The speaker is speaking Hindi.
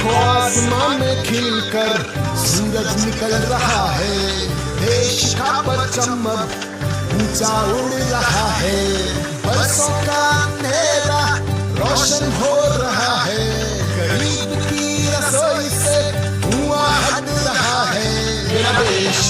देखो आसमान में खिलकर सूरज निकल रहा है, देश का परचम ऊंचा उड़ रहा है, बरसों का अंधेरा रोशन हो रहा है, गरीब की रसोई से धुआं हट रहा है। मेरा देश